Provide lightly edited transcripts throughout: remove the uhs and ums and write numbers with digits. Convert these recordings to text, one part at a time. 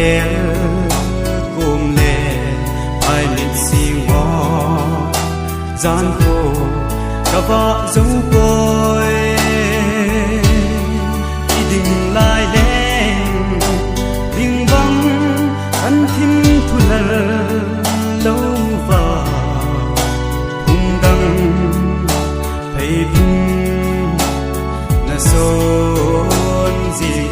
ghé cùng lệ ai lịch si ngó gian khổ cả vợ dấu côi đi đình lại đen đình vắng ăn thím thu lờ lâu vào hùng đăng thấy vinh là xôn gì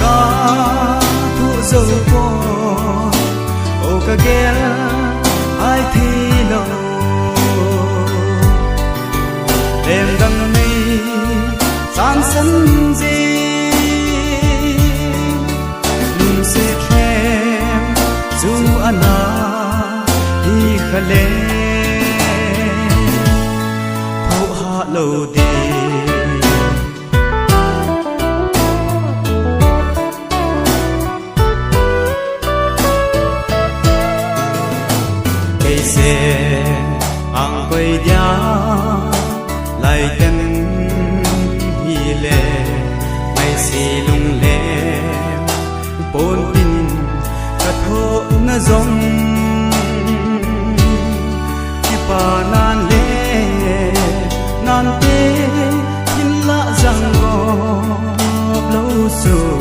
ca thu dấu côi ô ca ghé ai thi lâu đêm đằng mi san sân gì lùm sẽ thêm dù ana đi khale thâu hạ lâu đi sẽ ang quay dia lại tên hi lệ mai si lung lệ bốn tin cả thô na giống khi pa nan lệ nan tê hin lạ rằng ngọt lâu su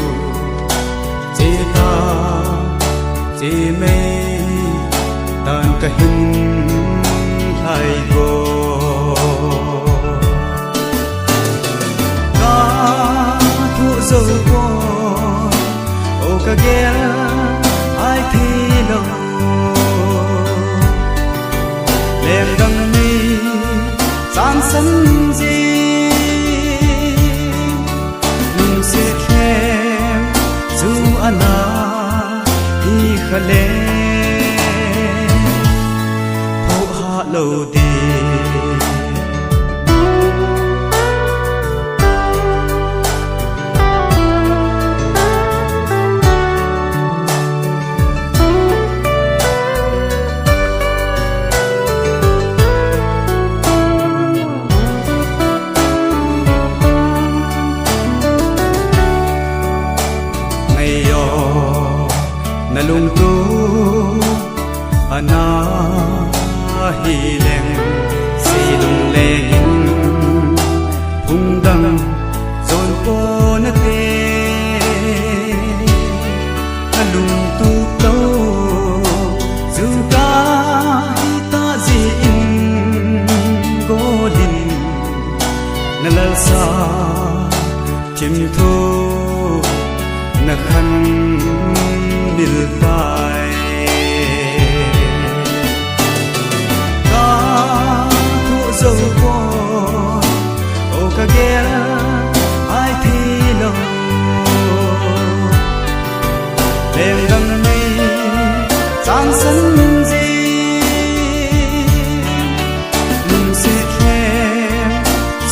chỉ ta chỉ mây tan cả hình thay go ca thu dấu côi ô ca ghé ai thi lâu đêm đằng mi san sân gì lùm sẽ thêm dù ana đi khale lâu đi ngày yo na lung tu ana hi leng si lung leng hung dang zon po na te na lung tu to zu ka hi ta zi in go din na lal sa chim thu na khan bil tai dấu côi ô ca ghé ai thi lâu đêm đằng mi san sân gì lùm sẽ thêm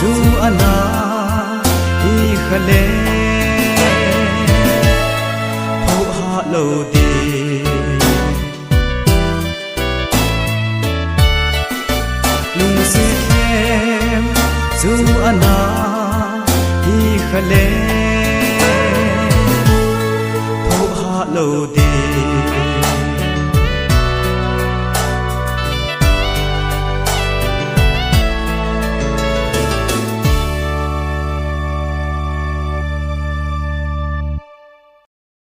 dù ana đi khale thâu hạ lâu đi dù ana đi khale thâu hạ lâu đi